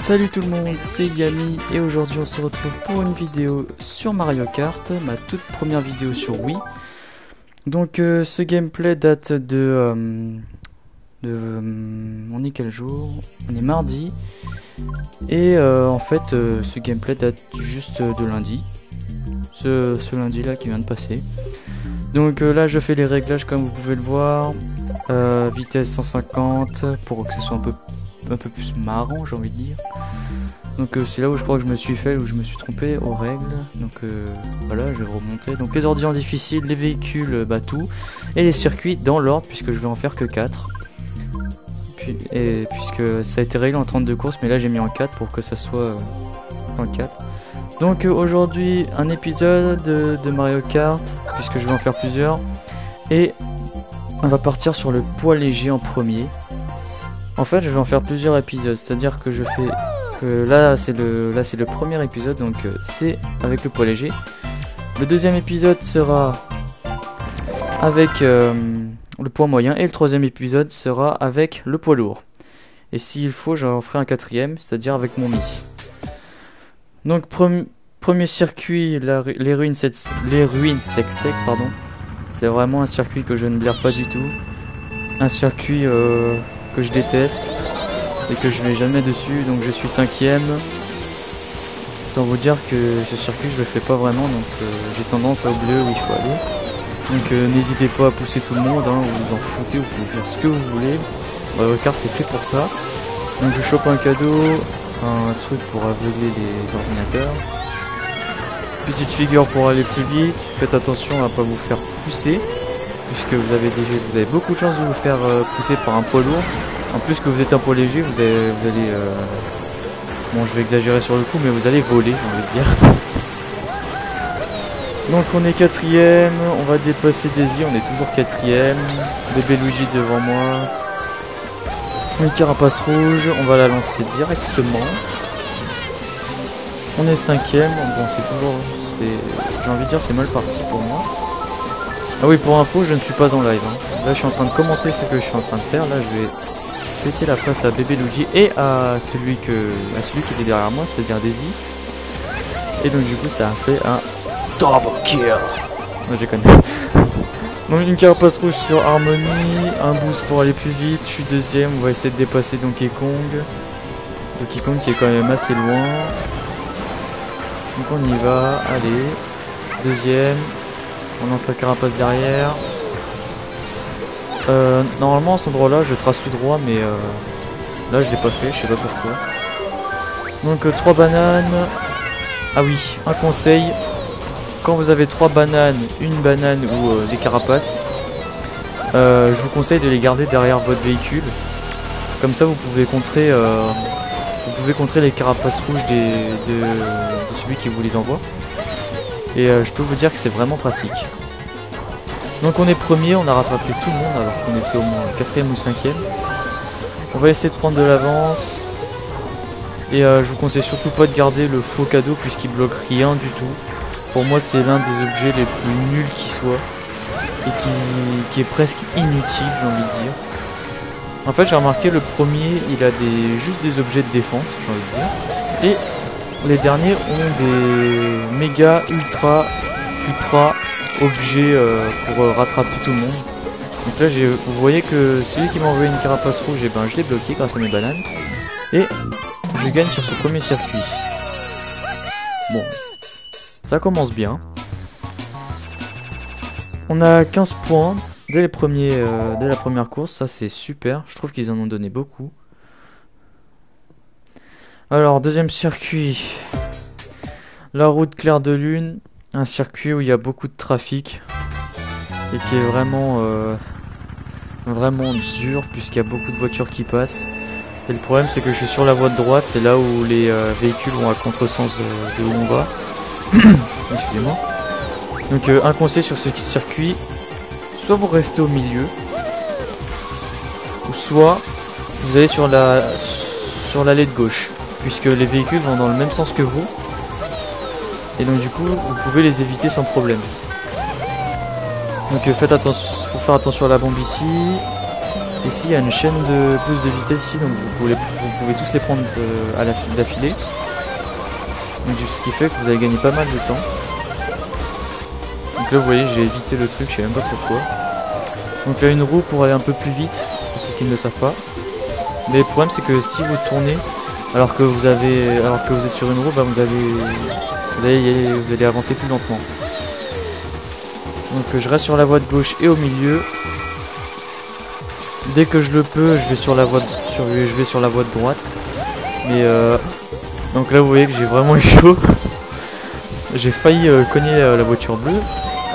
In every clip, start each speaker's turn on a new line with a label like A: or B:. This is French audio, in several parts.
A: Salut tout le monde, c'est Yami et aujourd'hui on se retrouve pour une vidéo sur Mario Kart, ma toute première vidéo sur Wii. Donc ce gameplay date on est quel jour? On est mardi. Et en fait ce gameplay date juste de lundi. Ce lundi là qui vient de passer. Donc là je fais les réglages comme vous pouvez le voir. Vitesse 150 pour que ce soit un peu plus marrant, j'ai envie de dire. Donc c'est là où je crois que je me suis fait, où je me suis trompé aux règles. Donc voilà, je vais remonter. Donc les ordi en difficile, les véhicules, tout. Et les circuits dans l'ordre, puisque je vais en faire que 4. Puisque ça a été réglé en 32 courses, mais là j'ai mis en 4 pour que ça soit en 4. Donc aujourd'hui un épisode de Mario Kart, puisque je vais en faire plusieurs. Et on va partir sur le poids léger en premier. En fait je vais en faire plusieurs épisodes, c'est-à-dire que je fais... là c'est le premier épisode, donc c'est avec le poids léger. Le deuxième épisode sera avec le poids moyen et le troisième épisode sera avec le poids lourd. Et s'il faut, j'en ferai un quatrième, c'est-à-dire avec mon Mi. Donc premier circuit, les ruines sec, pardon. C'est vraiment un circuit que je ne blaire pas du tout. Un circuit que je déteste et que je vais jamais dessus, donc je suis 5ème. Autant vous dire que ce circuit je le fais pas vraiment, donc j'ai tendance à oublier où il faut aller. Donc n'hésitez pas à pousser tout le monde, hein, vous en foutez, vous pouvez faire ce que vous voulez. Mario Kart c'est fait pour ça. Donc je chope un cadeau, un truc pour aveugler les ordinateurs. Petite figure pour aller plus vite, faites attention à pas vous faire pousser, puisque vous avez beaucoup de chance de vous faire pousser par un poids lourd. En plus que vous êtes un poids léger, vous allez bon, je vais exagérer sur le coup, mais vous allez voler, j'ai envie de dire. Donc on est 4ème, on va dépasser Daisy, on est toujours 4ème. Bébé Luigi devant moi. Une carapace rouge, on va la lancer directement. On est 5ème, bon j'ai envie de dire c'est mal parti pour moi. Ah oui, pour info, je ne suis pas en live, hein. Là je suis en train de commenter ce que je suis en train de faire, là je vais péter la face à Bébé Luigi et à celui qui était derrière moi, c'est-à-dire Daisy. Et donc du coup ça a fait un double kill. Moi je connais. Donc une carapace rouge sur Harmony, un boost pour aller plus vite, je suis 2ème, on va essayer de dépasser Donkey Kong. Donkey Kong qui est quand même assez loin. Donc on y va, allez. 2ème, on lance la carapace derrière. Normalement à cet endroit là je trace tout droit, mais là je l'ai pas fait, je sais pas pourquoi. Donc 3 bananes. Ah oui, un conseil, quand vous avez 3 bananes, une banane ou des carapaces, je vous conseille de les garder derrière votre véhicule. Comme ça vous pouvez contrer les carapaces rouges de celui qui vous les envoie. Et je peux vous dire que c'est vraiment pratique. Donc on est premier, on a rattrapé tout le monde alors qu'on était au moins 4ème ou 5ème. On va essayer de prendre de l'avance. Et je vous conseille surtout pas de garder le faux cadeau puisqu'il bloque rien du tout. Pour moi c'est l'un des objets les plus nuls qui soit. Et qui est presque inutile, j'ai envie de dire. En fait j'ai remarqué le premier il a juste des objets de défense, j'ai envie de dire. Et les derniers ont des méga, ultra, supra objets pour rattraper tout le monde. Donc là vous voyez que celui qui m'a envoyé une carapace rouge, et je l'ai bloqué grâce à mes bananes. Et je gagne sur ce premier circuit. Bon, ça commence bien. On a 15 points dès la première course, ça c'est super. Je trouve qu'ils en ont donné beaucoup. Alors, deuxième circuit. La route claire de lune. Un circuit où il y a beaucoup de trafic. Et qui est vraiment dur puisqu'il y a beaucoup de voitures qui passent. Et le problème c'est que je suis sur la voie de droite, c'est là où les véhicules vont à contresens de où on va. Excusez-moi. Donc un conseil sur ce circuit, soit vous restez au milieu, ou soit vous allez sur l'allée de gauche, puisque les véhicules vont dans le même sens que vous. Et donc du coup vous pouvez les éviter sans problème. Donc faites attention, faut faire attention à la bombe ici. ici il y a une chaîne de boost de vitesse ici, donc vous pouvez tous les prendre à la file d'affilée. Donc ce qui fait que vous allez gagner pas mal de temps. Donc là vous voyez j'ai évité le truc, je sais même pas pourquoi. Donc là une roue pour aller un peu plus vite, pour ceux qui ne le savent pas. Mais le problème c'est que si vous tournez alors que vous êtes sur une roue, bah vous allez avancer plus lentement. Donc je reste sur la voie de gauche et au milieu. Dès que je le peux, je vais sur la voie de droite. Mais donc là vous voyez que j'ai vraiment eu chaud. J'ai failli cogner la voiture bleue.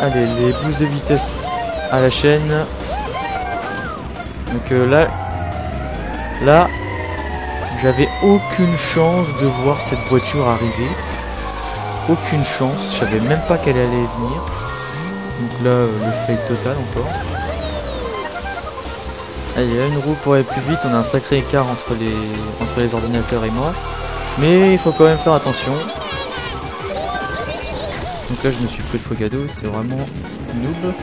A: Allez, les boosts de vitesse à la chaîne. Donc là, j'avais aucune chance de voir cette voiture arriver. Aucune chance, je savais même pas qu'elle allait venir. Donc là, le fail total encore. Allez, il y a une roue pour aller plus vite, on a un sacré écart entre les ordinateurs et moi. Mais il faut quand même faire attention. Donc là je me suis pris le faux cadeau, c'est vraiment noob.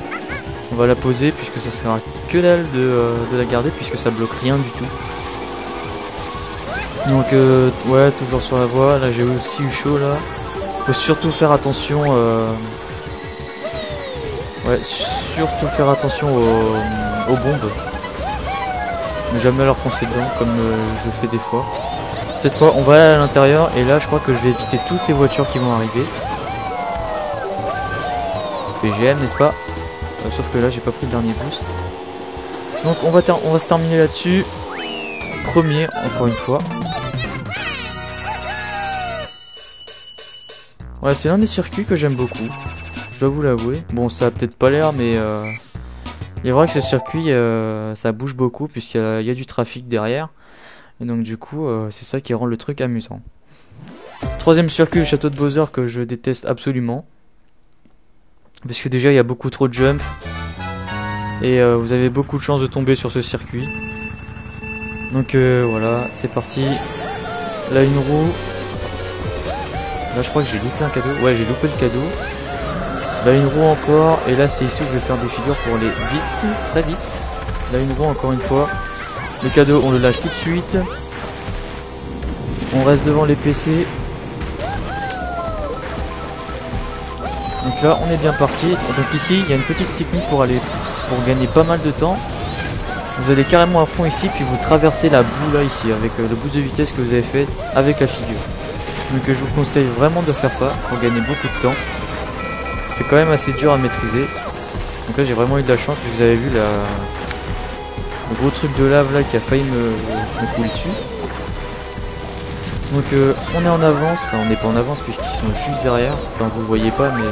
A: On va la poser puisque ça sert à que dalle de la garder puisque ça bloque rien du tout. Donc ouais, toujours sur la voie, là j'ai aussi eu chaud là. Faut surtout faire attention ouais, surtout faire attention aux bombes. Ne jamais leur foncer dedans comme je fais des fois. Cette fois on va aller à l'intérieur et là je crois que je vais éviter toutes les voitures qui vont arriver. PGM n'est-ce pas? Sauf que là j'ai pas pris le dernier boost. Donc on va se terminer là-dessus. Premier encore une fois. Ouais, c'est l'un des circuits que j'aime beaucoup. Je dois vous l'avouer. Bon, ça a peut-être pas l'air, mais il est vrai que ce circuit, ça bouge beaucoup puisqu'il y a du trafic derrière. Et donc du coup, c'est ça qui rend le truc amusant. Troisième circuit, le château de Bowser, que je déteste absolument. Parce que déjà, il y a beaucoup trop de jumps. Et vous avez beaucoup de chances de tomber sur ce circuit. Donc voilà, c'est parti. Là, une roue. Là, je crois que j'ai loupé un cadeau. Ouais, j'ai loupé le cadeau. Là, une roue encore. Et là, c'est ici où je vais faire des figures pour aller vite, très vite. Là, une roue encore une fois. Le cadeau, on le lâche tout de suite. On reste devant les PC. Donc là, on est bien parti. Donc ici, il y a une petite technique pour gagner pas mal de temps. Vous allez carrément à fond ici, puis vous traversez la boue là ici avec le boost de vitesse que vous avez fait avec la figure. Donc je vous conseille vraiment de faire ça pour gagner beaucoup de temps. C'est quand même assez dur à maîtriser. Donc là, j'ai vraiment eu de la chance. Vous avez vu le gros truc de lave là qui a failli me couler dessus. Donc on est en avance, enfin on n'est pas en avance puisqu'ils sont juste derrière. Enfin vous le voyez pas, mais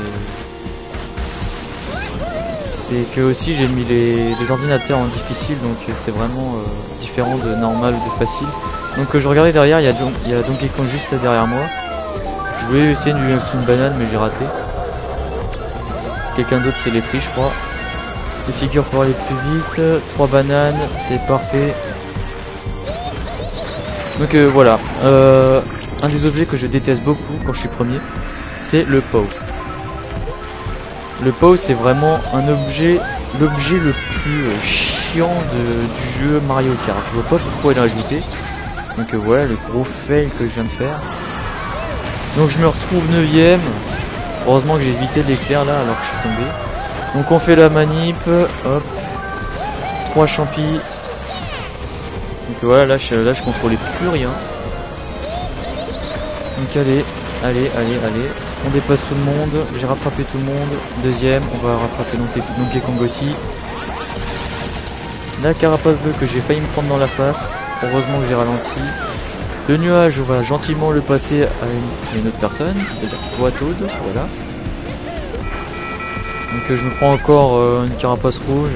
A: c'est que aussi j'ai mis les ordinateurs en difficile, donc c'est vraiment différent de normal ou de facile. Donc je regardais derrière, il y a Donkey Kong juste là derrière moi. Je voulais essayer de lui mettre une banane mais j'ai raté. Quelqu'un d'autre s'est les pris je crois. Les figures pour aller plus vite, 3 bananes, c'est parfait. Donc voilà, un des objets que je déteste beaucoup quand je suis premier, c'est le POW. Le POW c'est vraiment l'objet le plus chiant du jeu Mario Kart. Je vois pas pourquoi il a rajouté. Donc voilà le gros fail que je viens de faire. Donc je me retrouve 9ème. Heureusement que j'ai évité l'éclair là alors que je suis tombé. Donc on fait la manip, hop, 3 champis. Donc voilà, là je contrôlais plus rien. Donc allez, on dépasse tout le monde, j'ai rattrapé tout le monde. Deuxième, on va rattraper Donkey Kong aussi. La carapace bleue que j'ai failli me prendre dans la face, heureusement que j'ai ralenti. Le nuage, on va gentiment le passer à une autre personne, c'est-à-dire toi Toad, voilà. Donc je me prends encore une carapace rouge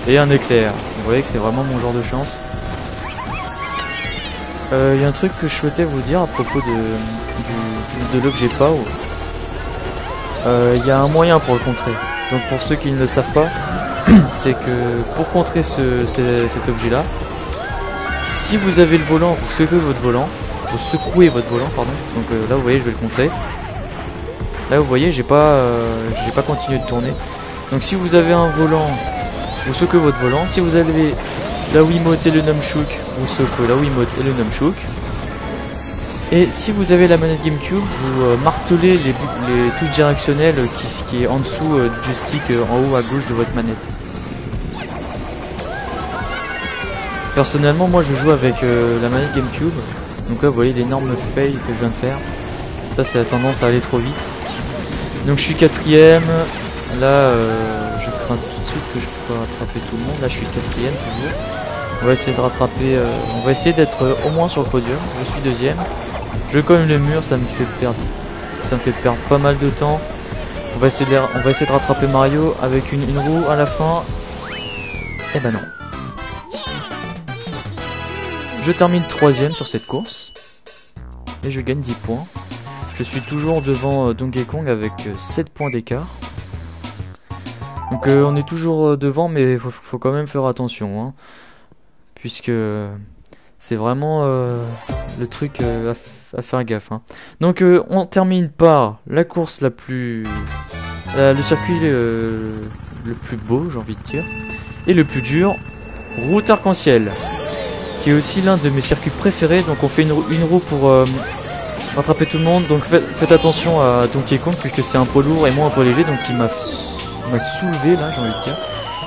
A: et un éclair. Vous voyez que c'est vraiment mon genre de chance. Il y a un truc que je souhaitais vous dire à propos de l'objet POW. Il y a un moyen pour le contrer. Donc pour ceux qui ne le savent pas, c'est que pour contrer cet objet là, si vous avez le volant, vous secouez votre volant, pardon. Donc là vous voyez, je vais le contrer. Là vous voyez, j'ai pas continué de tourner. Donc si vous avez un volant vous secouez votre volant. Si vous avez la Wiimote et le Nunchuk, vous secouez la Wiimote et le Nunchuk. Et si vous avez la manette GameCube, vous martelez les touches directionnelles qui est en dessous du joystick en haut à gauche de votre manette. Personnellement, moi je joue avec la manette GameCube. Donc là, vous voyez l'énorme fail que je viens de faire. Ça a tendance à aller trop vite. Donc je suis quatrième. Là, je crains tout de suite que je pourrais rattraper tout le monde. Là, je suis quatrième toujours. On va essayer de rattraper. On va essayer d'être au moins sur le podium. Je suis deuxième. Je cogne le mur, ça me fait perdre pas mal de temps. On va essayer de rattraper Mario avec une roue à la fin. Et ben non. Je termine troisième sur cette course. Et je gagne 10 points. Je suis toujours devant Donkey Kong avec 7 points d'écart. Donc on est toujours devant, mais il faut quand même faire attention. Hein, puisque c'est vraiment le truc à faire gaffe. Hein. Donc on termine par la course la plus... le circuit le plus beau, j'ai envie de dire. Et le plus dur, route arc-en-ciel. Qui est aussi l'un de mes circuits préférés. Donc on fait une roue pour rattraper tout le monde. Donc faites attention à Donkey Kong puisque c'est un poids lourd et moi un poids léger. Donc il m'a soulevé là, j'ai envie de dire.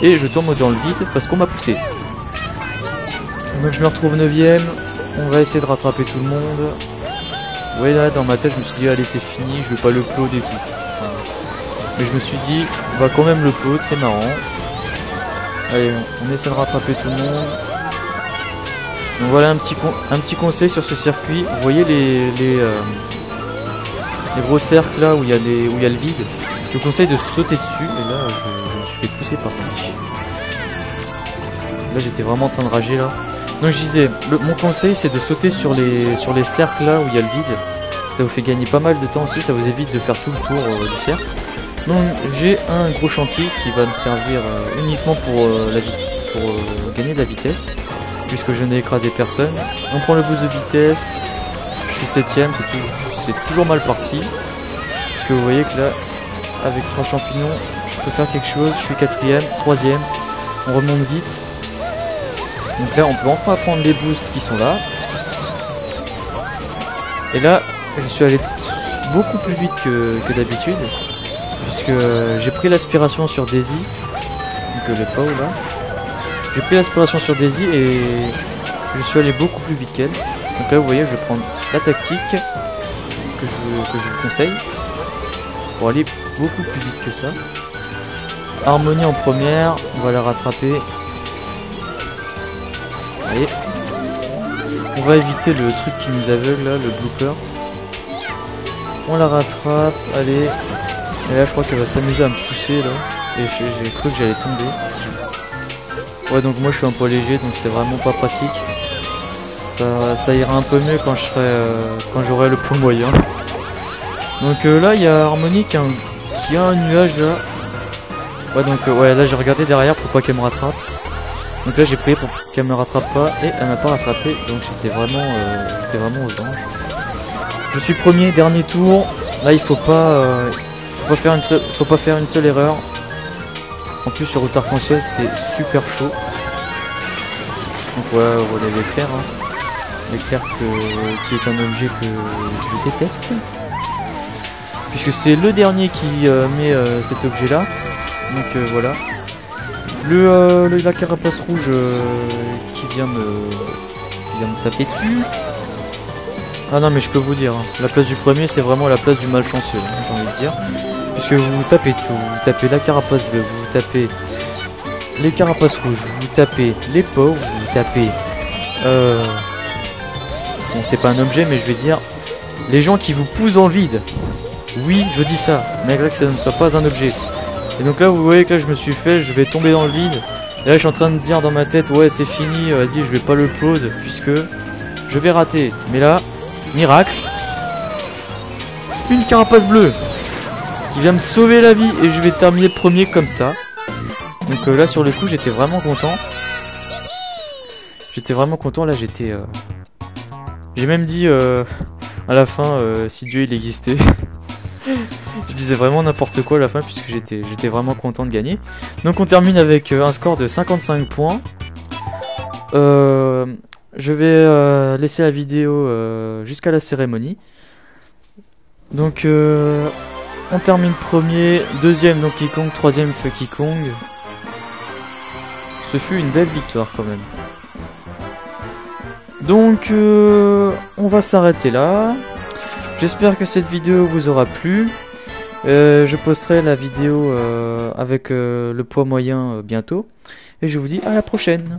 A: Et je tombe dans le vide parce qu'on m'a poussé. Donc je me retrouve 9ème. On va essayer de rattraper tout le monde. Ouais, là dans ma tête je me suis dit allez c'est fini, je vais pas le upload et tout. Enfin, mais je me suis dit on va quand même le upload, c'est marrant. Allez, on essaie de rattraper tout le monde. Donc voilà un petit conseil sur ce circuit. Vous voyez les gros cercles là où il y a le vide. Je vous conseille de sauter dessus. Et là je me suis fait pousser par Twitch. Là j'étais vraiment en train de rager là. Donc je disais, mon conseil c'est de sauter sur les cercles là où il y a le vide. Ça vous fait gagner pas mal de temps aussi. Ça vous évite de faire tout le tour du cercle. Donc j'ai un gros chantier qui va me servir uniquement pour gagner de la vitesse. Puisque je n'ai écrasé personne. On prend le boost de vitesse. Je suis 7ème, c'est toujours mal parti. Puisque vous voyez que là, avec 3 champignons, je peux faire quelque chose. Je suis 4ème, 3ème. On remonte vite. Donc là, on peut enfin prendre les boosts qui sont là. Et là, je suis allé beaucoup plus vite que d'habitude. Puisque j'ai pris l'aspiration sur Daisy. Donc le PAO là. J'ai pris l'aspiration sur Daisy et je suis allé beaucoup plus vite qu'elle. Donc là vous voyez je vais prendre la tactique que je vous conseille pour aller beaucoup plus vite que ça. Harmonie en première, on va la rattraper. Allez. On va éviter le truc qui nous aveugle là, le blooper. On la rattrape, allez. Et là je crois qu'elle va s'amuser à me pousser là. Et j'ai cru que j'allais tomber. Ouais donc moi je suis un poids léger donc c'est vraiment pas pratique. Ça ira un peu mieux quand j'aurai le poids moyen. Donc là il y a Harmonie qui a un nuage là. Ouais donc ouais là j'ai regardé derrière pour pas qu'elle me rattrape. Donc là j'ai prié pour qu'elle me rattrape pas et elle m'a pas rattrapé donc j'étais vraiment aux anges. Je suis premier, dernier tour. Là il faut pas faire une seule erreur. En plus sur route arc-en-ciel c'est super chaud. Donc ouais, voilà l'éclair. Hein. L'éclair qui est un objet que je déteste. Puisque c'est le dernier qui met cet objet là. Donc voilà. La carapace rouge qui vient me taper dessus. Ah non mais je peux vous dire, hein, la place du premier c'est vraiment la place du malchanceux, hein, j'ai envie de dire. Puisque vous tapez tout, vous tapez la carapace bleue, vous tapez les carapaces rouges, vous tapez les pauvres, vous tapez... Bon c'est pas un objet mais je vais dire les gens qui vous poussent dans le vide. Oui je dis ça, malgré que ça ne soit pas un objet. Et donc là vous voyez que là je me suis fait, je vais tomber dans le vide. Et là je suis en train de dire dans ma tête ouais c'est fini, vas-y je vais pas le upload puisque je vais rater. Mais là, miracle, une carapace bleue qui vient me sauver la vie et je vais terminer premier comme ça. Donc là sur le coup j'étais vraiment content. Là j'étais... J'ai même dit à la fin si Dieu il existait. disais vraiment n'importe quoi à la fin puisque j'étais vraiment content de gagner. Donc on termine avec un score de 55 points. Je vais laisser la vidéo jusqu'à la cérémonie. Donc on termine premier, deuxième Donkey Kong, troisième Funky Kong. Ce fut une belle victoire quand même. Donc on va s'arrêter là. J'espère que cette vidéo vous aura plu. Je posterai la vidéo avec le poids moyen bientôt. Et je vous dis à la prochaine.